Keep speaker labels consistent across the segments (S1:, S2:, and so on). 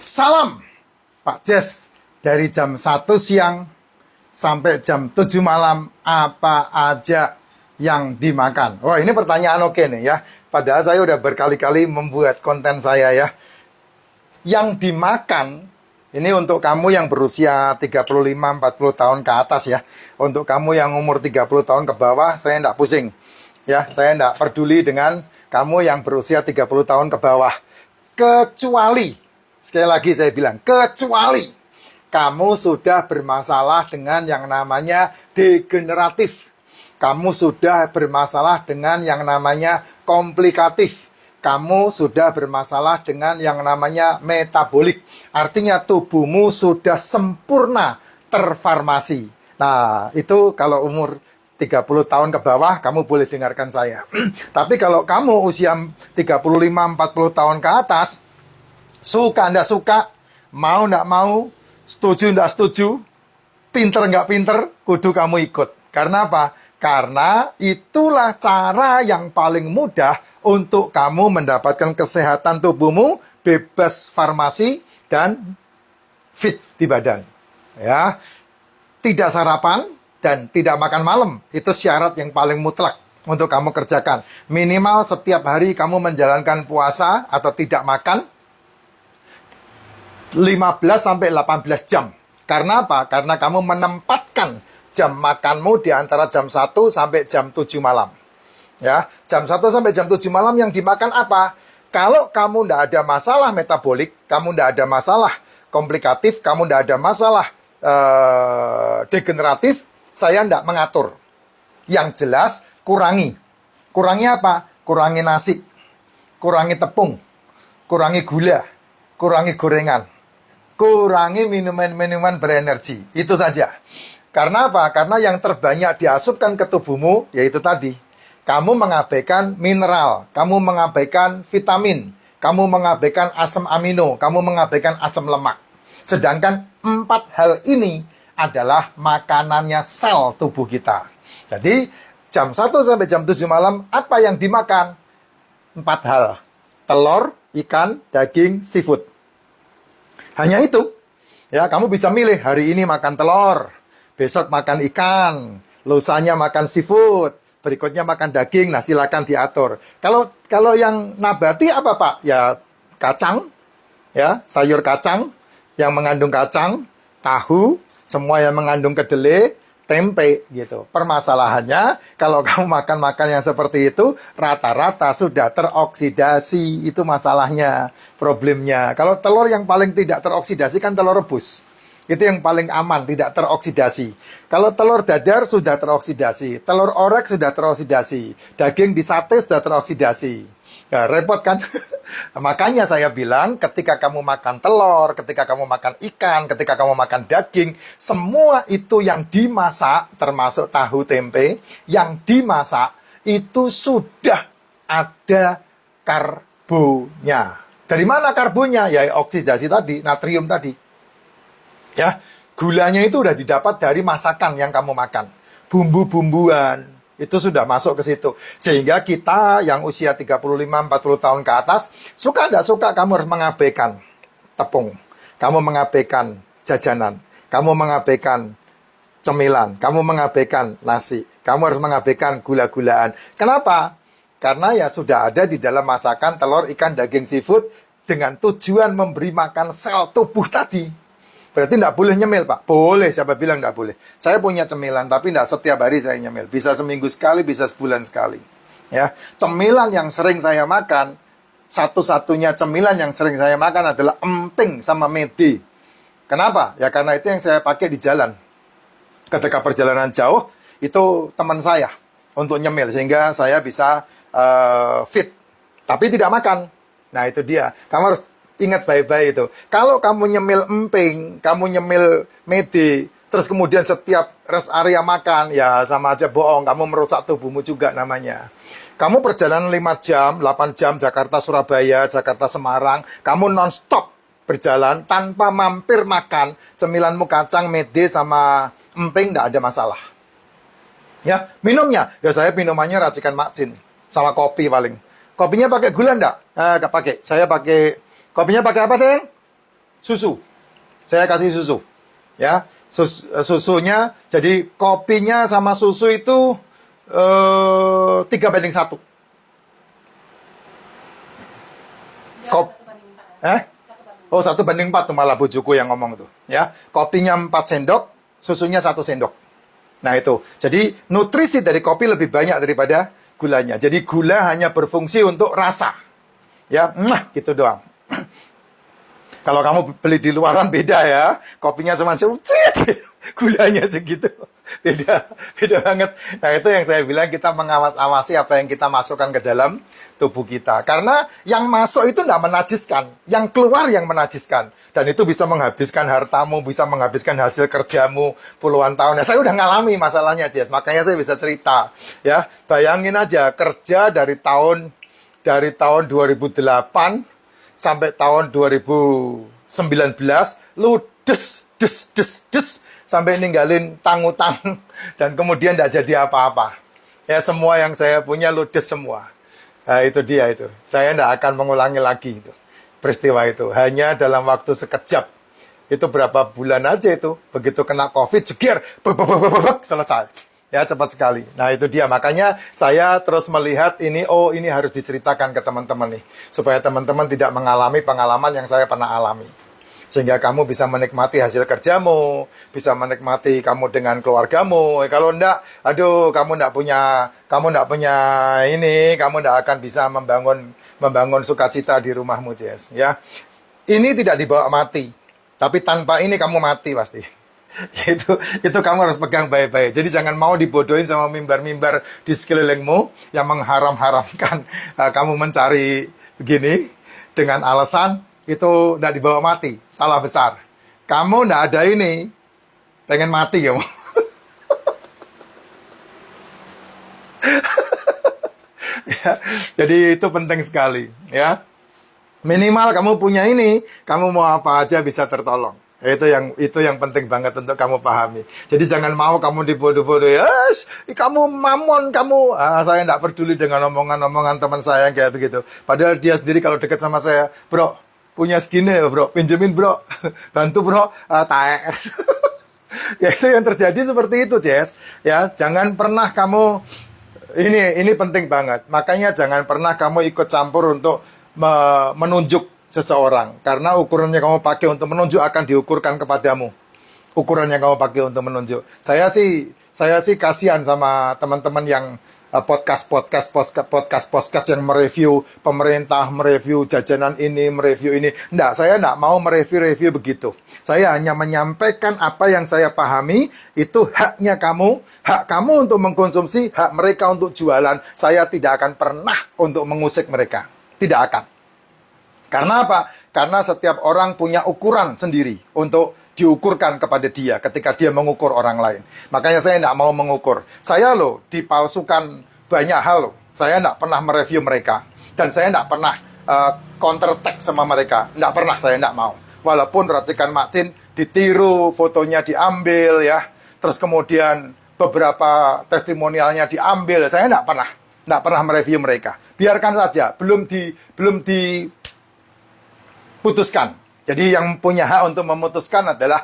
S1: Salam Pak Jes, dari jam 1 siang sampai jam 7 malam apa aja yang dimakan? Wah, ini pertanyaan oke nih ya. Padahal saya udah berkali-kali membuat konten saya ya. Yang dimakan ini untuk kamu yang berusia 35-40 tahun ke atas ya. Untuk kamu yang umur 30 tahun ke bawah, saya enggak pusing. Ya, saya enggak peduli dengan kamu yang berusia 30 tahun ke bawah. Kecuali, sekali lagi saya bilang, kecuali kamu sudah bermasalah dengan yang namanya degeneratif. Kamu sudah bermasalah dengan yang namanya komplikatif. Kamu sudah bermasalah dengan yang namanya metabolik. Artinya tubuhmu sudah sempurna terfarmasi. Nah, itu kalau umur 30 tahun ke bawah, kamu boleh dengarkan saya. Tapi kalau kamu usia 35-40 tahun ke atas, suka ndak suka, mau ndak mau, setuju ndak setuju, pinter nggak pinter, kudu kamu ikut. Karena apa? Karena itulah cara yang paling mudah untuk kamu mendapatkan kesehatan tubuhmu, bebas farmasi, dan fit di badan. Ya, tidak sarapan dan tidak makan malam. Itu syarat yang paling mutlak untuk kamu kerjakan. Minimal setiap hari kamu menjalankan puasa atau tidak makan 15-18 jam. Karena apa? Karena kamu menempatkan jam makanmu di antara jam 1 sampai jam 7 malam. Ya, jam 1 sampai jam 7 malam yang dimakan apa? Kalau kamu tidak ada masalah metabolik, kamu tidak ada masalah komplikatif, kamu tidak ada masalah degeneratif, saya tidak mengatur. Yang jelas, kurangi. Kurangi apa? Kurangi nasi, kurangi tepung, kurangi gula, kurangi gorengan, kurangi minuman-minuman berenergi. Itu saja. Karena apa? Karena yang terbanyak diasupkan ke tubuhmu, yaitu tadi. Kamu mengabaikan mineral, kamu mengabaikan vitamin, kamu mengabaikan asam amino, kamu mengabaikan asam lemak. Sedangkan 4 hal ini adalah makanannya sel tubuh kita. Jadi, jam 1 sampai jam 7 malam, apa yang dimakan? 4 hal. Telur, ikan, daging, seafood. Hanya itu. Ya, kamu bisa milih, hari ini makan telur, besok makan ikan, lusanya makan seafood, berikutnya makan daging. Nah, silakan diatur. Kalau yang nabati apa, Pak? Ya, kacang, ya, sayur kacang, yang mengandung kacang, tahu, semua yang mengandung kedelai, tempe, gitu. Permasalahannya, kalau kamu makan-makan yang seperti itu, rata-rata sudah teroksidasi. Itu masalahnya, problemnya. Kalau telur yang paling tidak teroksidasi kan telur rebus. Itu yang paling aman, tidak teroksidasi. Kalau telur dadar sudah teroksidasi, telur orek sudah teroksidasi, daging di sate sudah teroksidasi. Ya, repot kan? Makanya saya bilang, ketika kamu makan telur, ketika kamu makan ikan, ketika kamu makan daging, semua itu yang dimasak, termasuk tahu tempe, yang dimasak, itu sudah ada karbonya. Dari mana karbonya? Ya, oksidasi tadi, natrium tadi. Ya, gulanya itu udah didapat dari masakan yang kamu makan. Bumbu-bumbuan, itu sudah masuk ke situ. Sehingga kita yang usia 35-40 tahun ke atas, suka tidak suka kamu harus mengabaikan tepung. Kamu mengabaikan jajanan. Kamu mengabaikan cemilan. Kamu mengabaikan nasi. Kamu harus mengabaikan gula-gulaan. Kenapa? Karena ya sudah ada di dalam masakan telur, ikan, daging, seafood dengan tujuan memberi makan sel tubuh tadi. Berarti tidak boleh nyemil, Pak? Boleh, siapa bilang tidak boleh? Saya punya cemilan, tapi tidak setiap hari saya nyemil. Bisa seminggu sekali, bisa sebulan sekali. Ya, cemilan yang sering saya makan, satu-satunya cemilan yang sering saya makan adalah emping sama mede. Kenapa? Ya karena itu yang saya pakai di jalan. Ketika perjalanan jauh, itu teman saya untuk nyemil, sehingga saya bisa fit. Tapi tidak makan. Nah, itu dia. Kamu harus ingat baik-baik itu. Kalau kamu nyemil emping, kamu nyemil mede, terus kemudian setiap rest area makan, ya sama aja bohong. Kamu merusak tubuhmu juga namanya. Kamu perjalanan 5 jam, 8 jam, Jakarta, Surabaya, Jakarta, Semarang. Kamu non-stop berjalan tanpa mampir makan. Cemilanmu kacang, mede, sama emping, tidak ada masalah. Ya, minumnya. Ya saya minumannya racikan Makcin. Sama kopi paling. Kopinya pakai gula enggak? Enggak pakai. Saya pakai. Kopinya pakai apa, sayang? susu. Saya kasih susu. Ya, susunya, jadi kopinya sama susu itu 3:1. Kop, Oh, 1:4 tuh malah bujuku yang ngomong tuh. Ya, kopinya 4 sendok, susunya 1 sendok. Nah itu, jadi nutrisi dari kopi lebih banyak daripada gulanya. Jadi gula hanya berfungsi untuk rasa. Ya, gitu doang. Kalau kamu beli di luaran beda ya, kopinya cuma gulanya segitu. Beda banget. Nah itu yang saya bilang, kita mengawas-awasi apa yang kita masukkan ke dalam tubuh kita. Karena yang masuk itu tidak menajiskan, yang keluar yang menajiskan. Dan itu bisa menghabiskan hartamu, bisa menghabiskan hasil kerjamu puluhan tahun. Ya, saya udah ngalami masalahnya, Jess. Makanya saya bisa cerita. Ya, bayangin aja kerja dari tahun 2008 sampai tahun 2019, lu des sampai ninggalin tang-utang dan kemudian tidak jadi apa-apa. Ya, semua yang saya punya ludes semua. Nah, itu dia itu. Saya tidak akan mengulangi lagi itu. Peristiwa itu. Hanya dalam waktu sekejap. Itu berapa bulan aja itu. Begitu kena COVID, jegir, selesai. Ya, cepat sekali. Nah, itu dia. Makanya saya terus melihat ini, ini harus diceritakan ke teman-teman nih. Supaya teman-teman tidak mengalami pengalaman yang saya pernah alami. Sehingga kamu bisa menikmati hasil kerjamu, bisa menikmati kamu dengan keluargamu. Kalau enggak, aduh, kamu enggak punya ini, kamu enggak akan bisa membangun sukacita di rumahmu, Jess. Ya, ini tidak dibawa mati, tapi tanpa ini kamu mati pasti. Itu kamu harus pegang baik-baik. Jadi jangan mau dibodohin sama mimbar-mimbar di sekelilingmu yang mengharam-haramkan kamu mencari begini dengan alasan itu tidak dibawa mati. Salah besar. Kamu tidak ada ini, pengen mati kamu. Ya, jadi itu penting sekali. Ya, minimal kamu punya ini, kamu mau apa aja bisa tertolong. Itu yang penting banget untuk kamu pahami. Jadi jangan mau kamu dibodoh-bodoh. Yes, kamu mamon, kamu. Saya tidak peduli dengan omongan-omongan teman saya yang kayak begitu. Padahal dia sendiri kalau dekat sama saya, bro, punya segini ya bro, pinjemin bro, bantu bro, taek. Ya itu yang terjadi seperti itu, Jess. Ya, jangan pernah kamu, ini penting banget. Makanya jangan pernah kamu ikut campur untuk menunjuk seseorang. Karena ukuran yang kamu pakai untuk menunjuk akan diukurkan kepadamu. Ukuran yang kamu pakai untuk menunjuk. Saya sih kasihan sama teman-teman yang podcast yang mereview pemerintah, mereview jajanan ini, mereview ini. Saya enggak mau mereview begitu. Saya hanya menyampaikan apa yang saya pahami, itu haknya kamu, hak kamu untuk mengkonsumsi, hak mereka untuk jualan. Saya tidak akan pernah untuk mengusik mereka. Tidak akan. Karena apa? Karena setiap orang punya ukuran sendiri untuk diukurkan kepada dia ketika dia mengukur orang lain. Makanya saya tidak mau mengukur. Saya dipalsukan banyak hal Saya tidak pernah mereview mereka. Dan saya tidak pernah counter attack sama mereka. Tidak pernah, saya tidak mau. Walaupun racikan Mak Cin ditiru, fotonya diambil ya. Terus kemudian beberapa testimonialnya diambil. Saya tidak pernah mereview mereka. Biarkan saja, belum diputuskan. Jadi yang punya hak untuk memutuskan adalah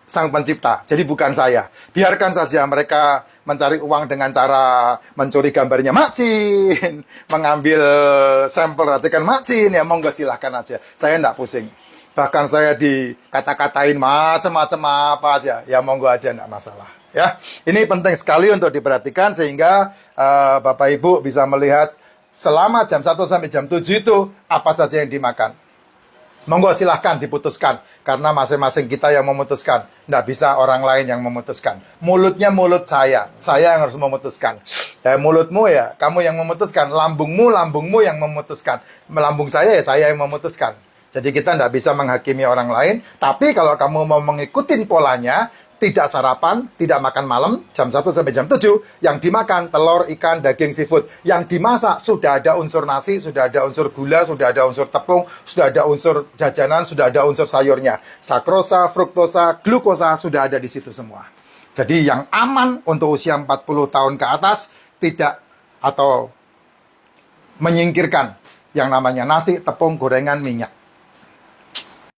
S1: Sang Pencipta. Jadi bukan saya. Biarkan saja mereka mencari uang dengan cara mencuri gambarnya Mak Cin, mengambil sampel racikan Mak Cin, ya monggo silahkan aja. Saya tidak pusing. Bahkan saya dikata-katain macam-macam apa aja, ya monggo aja, tidak masalah. Ya, ini penting sekali untuk diperhatikan sehingga Bapak Ibu bisa melihat selama jam 1 sampai jam 7 itu apa saja yang dimakan. Monggo silahkan diputuskan. Karena masing-masing kita yang memutuskan. Tidak bisa orang lain yang memutuskan. Mulutnya mulut saya. Saya yang harus memutuskan. Mulutmu ya, kamu yang memutuskan. Lambungmu yang memutuskan. Lambung saya ya, saya yang memutuskan. Jadi kita tidak bisa menghakimi orang lain. Tapi kalau kamu mau mengikuti polanya, tidak sarapan, tidak makan malam, jam 1 sampai jam 7. Yang dimakan telur, ikan, daging, seafood. Yang dimasak sudah ada unsur nasi, sudah ada unsur gula, sudah ada unsur tepung, sudah ada unsur jajanan, sudah ada unsur sayurnya. Sakrosa, fruktosa, glukosa sudah ada di situ semua. Jadi yang aman untuk usia 40 tahun ke atas, tidak atau menyingkirkan yang namanya nasi, tepung, gorengan, minyak.